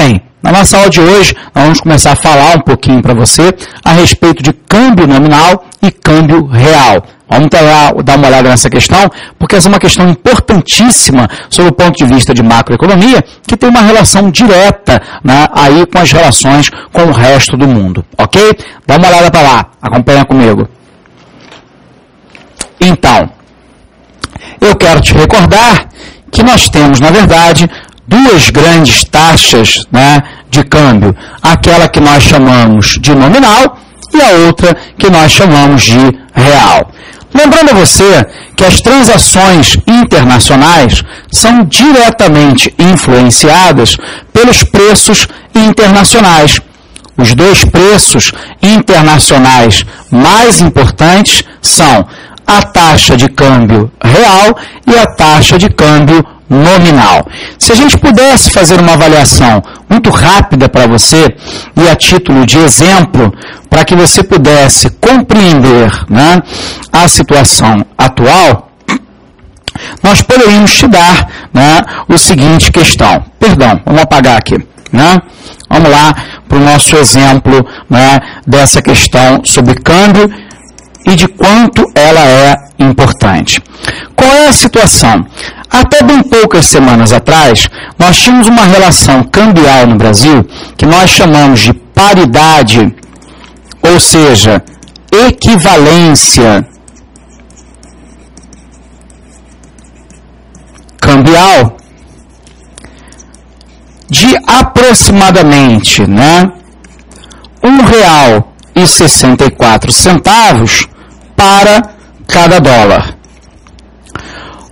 bem, na nossa aula de hoje, nós vamos começar a falar um pouquinho para você a respeito de câmbio nominal e câmbio real. Vamos dar uma olhada nessa questão, porque essa é uma questão importantíssima sob o ponto de vista de macroeconomia, que tem uma relação direta, né, aí com as relações com o resto do mundo, ok? Dá uma olhada para lá, acompanha comigo. Então, eu quero te recordar que nós temos, na verdade, duas grandes taxas, né, de câmbio. Aquela que nós chamamos de nominal e a outra que nós chamamos de real. Lembrando a você que as transações internacionais são diretamente influenciadas pelos preços internacionais. Os dois preços internacionais mais importantes são a taxa de câmbio real e a taxa de câmbio nominal. Se a gente pudesse fazer uma avaliação muito rápida para você, e a título de exemplo, para que você pudesse compreender, né, a situação atual, nós poderíamos te dar, né, o seguinte questão. Perdão, vamos apagar aqui. Né? Vamos lá para o nosso exemplo, né, dessa questão sobre câmbio e de quanto ela é importante. Qual é a situação? Até bem poucas semanas atrás, nós tínhamos uma relação cambial no Brasil que nós chamamos de paridade, ou seja, equivalência cambial de aproximadamente, né, R$1,64 para cada dólar.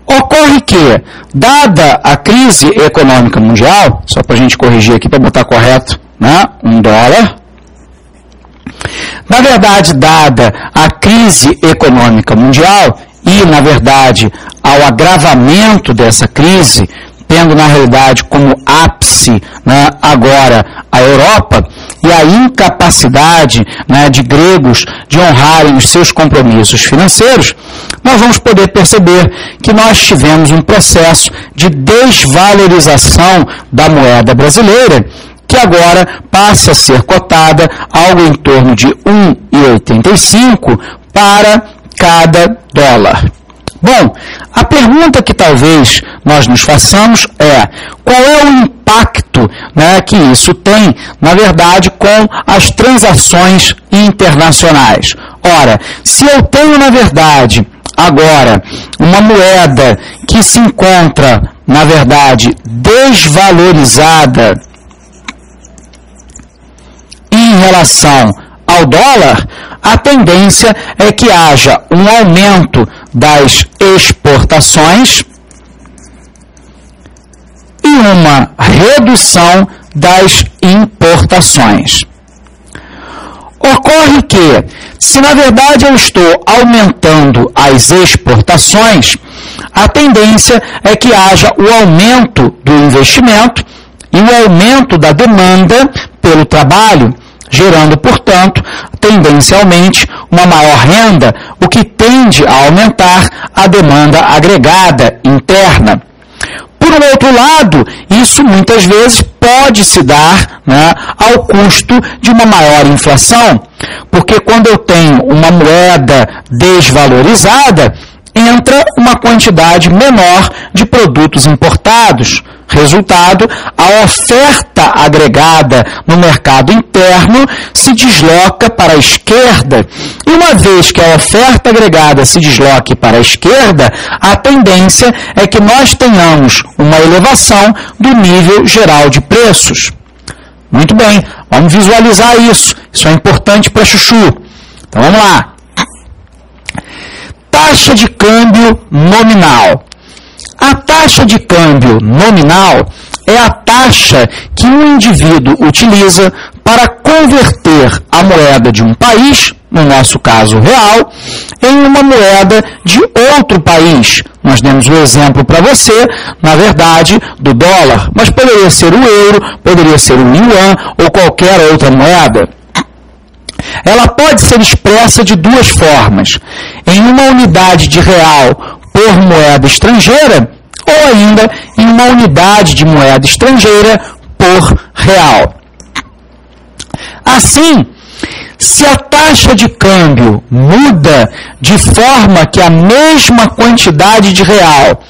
Ocorre que, dada a crise econômica mundial, só para a gente corrigir aqui para botar correto, né, $1, na verdade, dada a crise econômica mundial e, na verdade, ao agravamento dessa crise, tendo na realidade como ápice, né, agora a Europa, e a incapacidade, né, de gregos de honrarem os seus compromissos financeiros, nós vamos poder perceber que nós tivemos um processo de desvalorização da moeda brasileira, que agora passa a ser cotada algo em torno de 1,85 para cada dólar. Bom, a pergunta que talvez nós nos façamos é: qual é o impacto, né, que isso tem, na verdade, com as transações internacionais? Ora, se eu tenho, na verdade, agora, uma moeda que se encontra, na verdade, desvalorizada em relação ao dólar, a tendência é que haja um aumento das exportações e uma redução das importações. Ocorre que, se na verdade eu estou aumentando as exportações, a tendência é que haja o aumento do investimento e o aumento da demanda pelo trabalho, gerando, portanto, tendencialmente uma maior renda, o que tende a aumentar a demanda agregada interna. Por um outro lado, isso muitas vezes pode se dar, né, ao custo de uma maior inflação, porque quando eu tenho uma moeda desvalorizada, entra uma quantidade menor de produtos importados. Resultado, a oferta agregada no mercado interno se desloca para a esquerda. E uma vez que a oferta agregada se desloque para a esquerda, a tendência é que nós tenhamos uma elevação do nível geral de preços. Muito bem, vamos visualizar isso. Isso é importante para chuchu. Então vamos lá. Taxa de câmbio nominal. A taxa de câmbio nominal é a taxa que um indivíduo utiliza para converter a moeda de um país, no nosso caso real, em uma moeda de outro país. Nós demos o exemplo para você, na verdade, do dólar, mas poderia ser o euro, poderia ser o yuan ou qualquer outra moeda. Ela pode ser expressa de duas formas: em uma unidade de real por moeda estrangeira, ou ainda em uma unidade de moeda estrangeira por real. Assim, se a taxa de câmbio muda de forma que a mesma quantidade de real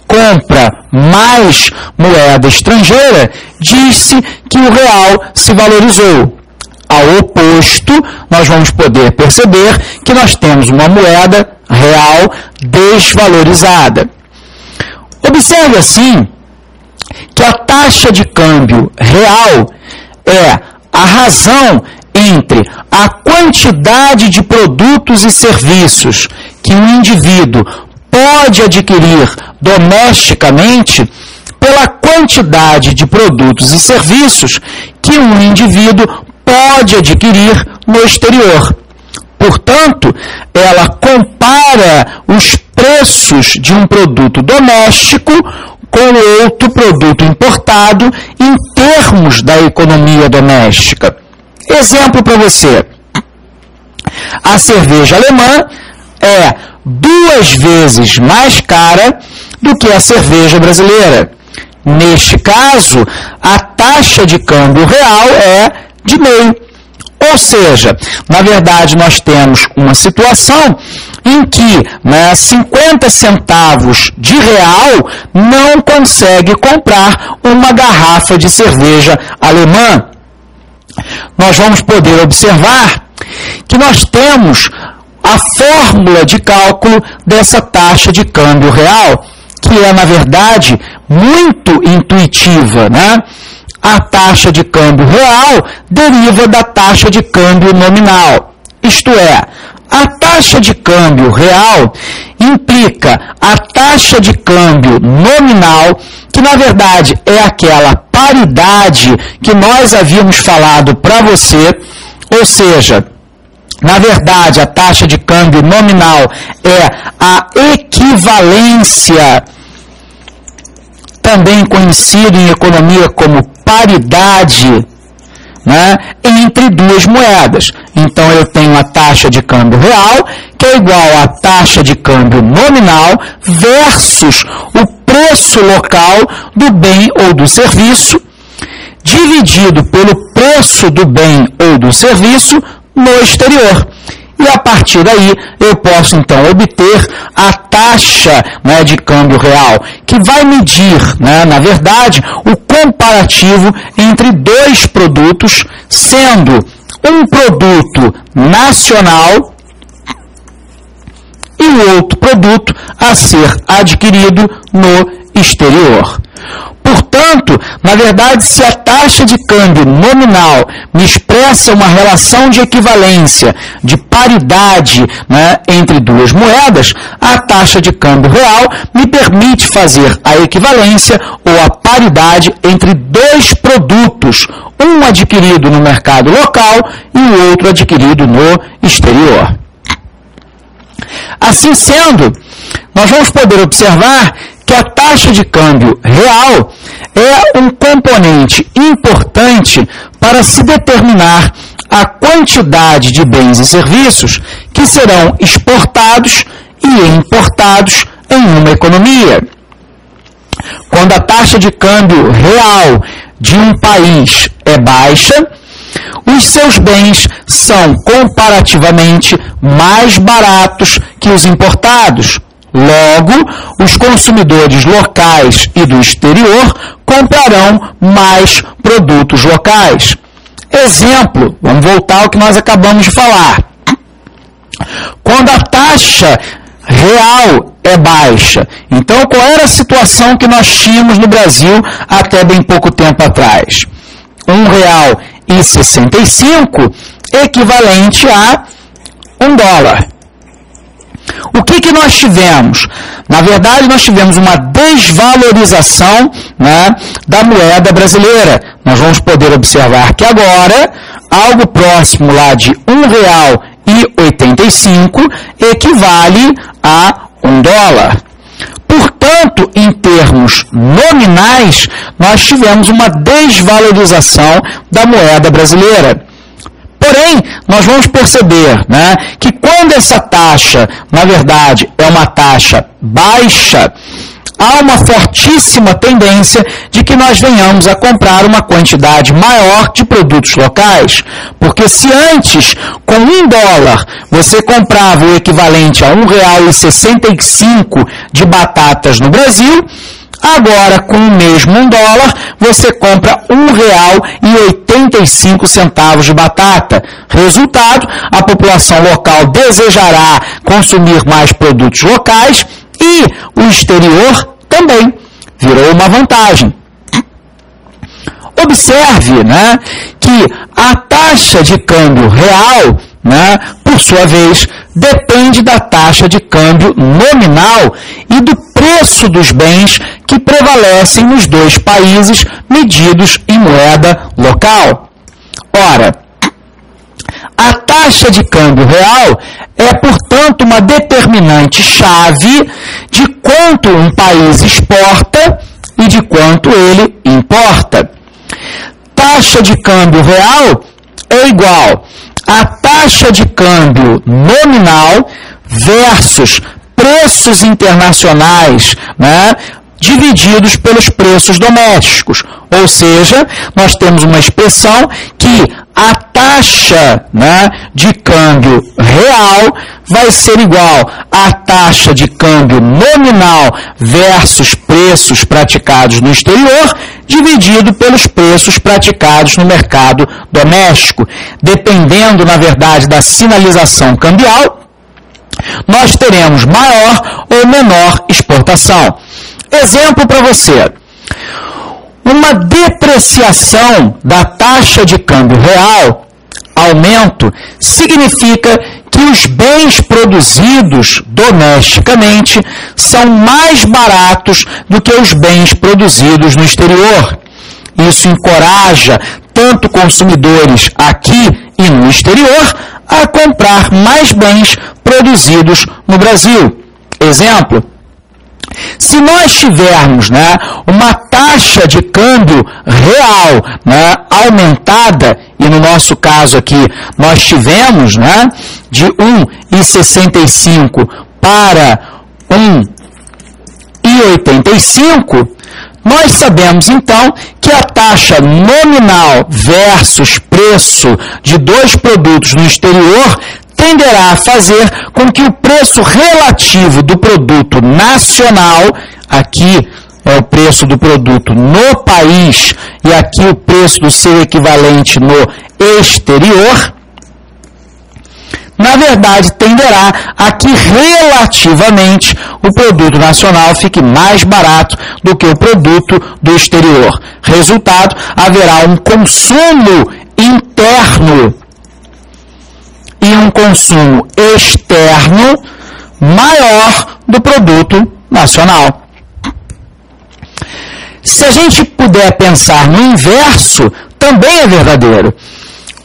compra mais moeda estrangeira, diz-se que o real se valorizou. Ao oposto, nós vamos poder perceber que nós temos uma moeda real desvalorizada. Observe assim que a taxa de câmbio real é a razão entre a quantidade de produtos e serviços que um indivíduo pode adquirir domesticamente pela quantidade de produtos e serviços que um indivíduo pode adquirir no exterior. Portanto, ela compara os preços de um produto doméstico com outro produto importado em termos da economia doméstica. Exemplo para você. A cerveja alemã é 2 vezes mais cara do que a cerveja brasileira. Neste caso, a taxa de câmbio real é de meio. Ou seja, na verdade, nós temos uma situação em que 50 centavos de real não consegue comprar uma garrafa de cerveja alemã. Nós vamos poder observar que nós temos a fórmula de cálculo dessa taxa de câmbio real, que é, na verdade, muito intuitiva, né? A taxa de câmbio real deriva da taxa de câmbio nominal. Isto é, a taxa de câmbio real implica a taxa de câmbio nominal, que na verdade é aquela paridade que nós havíamos falado para você, ou seja, na verdade a taxa de câmbio nominal é a equivalência, também conhecido em economia como paridade, né, entre duas moedas. Então eu tenho a taxa de câmbio real, que é igual à taxa de câmbio nominal, versus o preço local do bem ou do serviço, dividido pelo preço do bem ou do serviço no exterior. E a partir daí eu posso então obter a taxa, né, de câmbio real, que vai medir, né, na verdade, o comparativo entre dois produtos, sendo um produto nacional e o outro produto a ser adquirido no exterior. Portanto, na verdade, se a taxa de câmbio nominal me expressa uma relação de equivalência, de paridade, né, entre duas moedas, a taxa de câmbio real me permite fazer a equivalência ou a paridade entre dois produtos, um adquirido no mercado local e o outro adquirido no exterior. Assim sendo, nós vamos poder observar que a taxa de câmbio real é um componente importante para se determinar a quantidade de bens e serviços que serão exportados e importados em uma economia. Quando a taxa de câmbio real de um país é baixa, os seus bens são comparativamente mais baratos que os importados. Logo, os consumidores locais e do exterior comprarão mais produtos locais. Exemplo, vamos voltar ao que nós acabamos de falar. Quando a taxa real é baixa, então qual era a situação que nós tínhamos no Brasil até bem pouco tempo atrás? R$1,65 equivalente a $1. O que nós tivemos? Na verdade, nós tivemos uma desvalorização, né, da moeda brasileira. Nós vamos poder observar que agora, algo próximo lá de R$1,85 equivale a $1. Portanto, em termos nominais, nós tivemos uma desvalorização da moeda brasileira. Porém, nós vamos perceber, né, que quando essa taxa, na verdade, é uma taxa baixa, há uma fortíssima tendência de que nós venhamos a comprar uma quantidade maior de produtos locais. Porque se antes, com $1, você comprava o equivalente a R$ 1,65 de batatas no Brasil, agora, com o mesmo $1, você compra R$ 1,85 de batata. Resultado, a população local desejará consumir mais produtos locais e o exterior também. Virou uma vantagem. Observe, né, que a taxa de câmbio real, né, por sua vez, depende da taxa de câmbio nominal e do preço dos bens que prevalecem nos dois países medidos em moeda local. Ora, a taxa de câmbio real é, portanto, uma determinante-chave de quanto um país exporta e de quanto ele importa. Taxa de câmbio real é igual a taxa de câmbio nominal versus preços internacionais, né, divididos pelos preços domésticos. Ou seja, nós temos uma expressão que a taxa, né, de câmbio real vai ser igual à taxa de câmbio nominal versus preços praticados no exterior, dividido pelos preços praticados no mercado doméstico. Dependendo, na verdade, da sinalização cambial, nós teremos maior ou menor exportação. Exemplo para você. Uma depreciação da taxa de câmbio real, aumento, significa que os bens produzidos domesticamente são mais baratos do que os bens produzidos no exterior. Isso encoraja tanto consumidores aqui e no exterior a comprar mais bens produzidos no Brasil. Exemplo. Se nós tivermos, né, uma taxa de câmbio real, né, aumentada, e no nosso caso aqui nós tivemos, né, de 1,65 para 1,85, nós sabemos então que a taxa nominal versus preço de dois produtos no exterior tenderá a fazer com que o preço relativo do produto nacional, aqui é o preço do produto no país e aqui o preço do seu equivalente no exterior, na verdade tenderá a que relativamente o produto nacional fique mais barato do que o produto do exterior. Resultado, haverá um consumo interno e um consumo externo maior do produto nacional. Se a gente puder pensar no inverso, também é verdadeiro.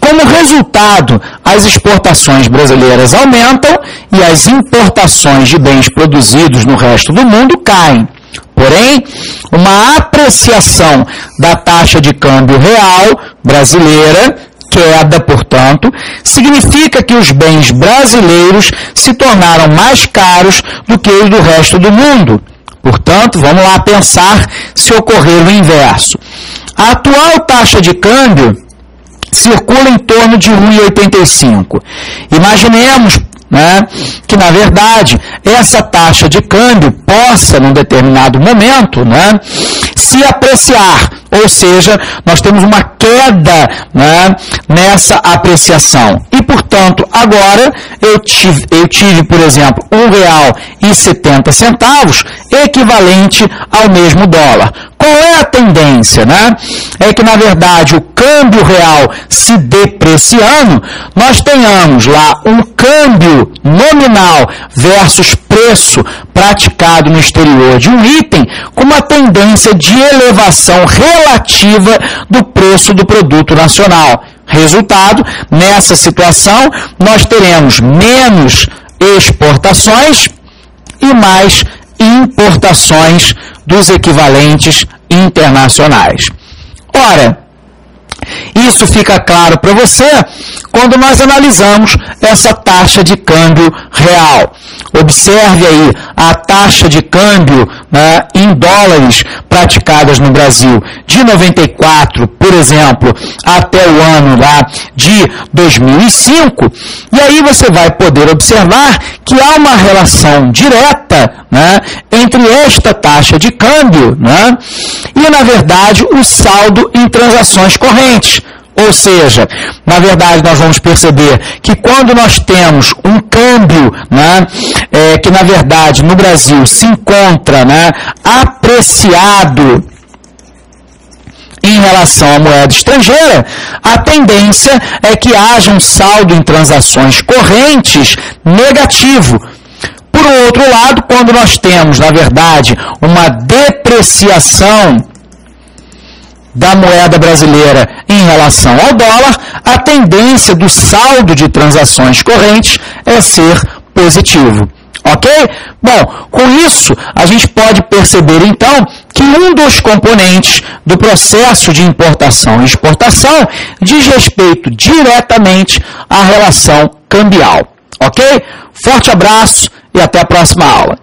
Como resultado, as exportações brasileiras aumentam e as importações de bens produzidos no resto do mundo caem. Porém, uma apreciação da taxa de câmbio real brasileira, queda, portanto, significa que os bens brasileiros se tornaram mais caros do que os do resto do mundo. Portanto, vamos lá pensar se ocorrer o inverso. A atual taxa de câmbio circula em torno de 1,85. Imaginemos, né, que, na verdade, essa taxa de câmbio possa, num determinado momento, né, se apreciar. Ou seja, nós temos uma queda, né, nessa apreciação. E, portanto, agora eu tive, por exemplo, R$1,70, equivalente ao mesmo dólar. Qual é a tendência, né? É que, na verdade, o câmbio real se depreciando, nós tenhamos lá um câmbio nominal versus preço praticado no exterior de um item com uma tendência de elevação relativa do preço do produto nacional. Resultado, nessa situação, nós teremos menos exportações e mais importações dos equivalentes internacionais. Ora, isso fica claro para você quando nós analisamos essa taxa de câmbio real. Observe aí a taxa de câmbio, né, em dólares praticadas no Brasil de 94, por exemplo, até o ano lá de 2005, e aí você vai poder observar que há uma relação direta, né, entre esta taxa de câmbio, né, e, na verdade, o saldo em transações correntes. Ou seja, na verdade, nós vamos perceber que quando nós temos um câmbio, né, que, na verdade, no Brasil se encontra, né, apreciado em relação à moeda estrangeira, a tendência é que haja um saldo em transações correntes negativo. Por outro lado, quando nós temos, na verdade, uma depreciação da moeda brasileira em relação ao dólar, a tendência do saldo de transações correntes é ser positivo. Ok? Bom, com isso, a gente pode perceber, então, que um dos componentes do processo de importação e exportação diz respeito diretamente à relação cambial. Ok? Forte abraço e até a próxima aula.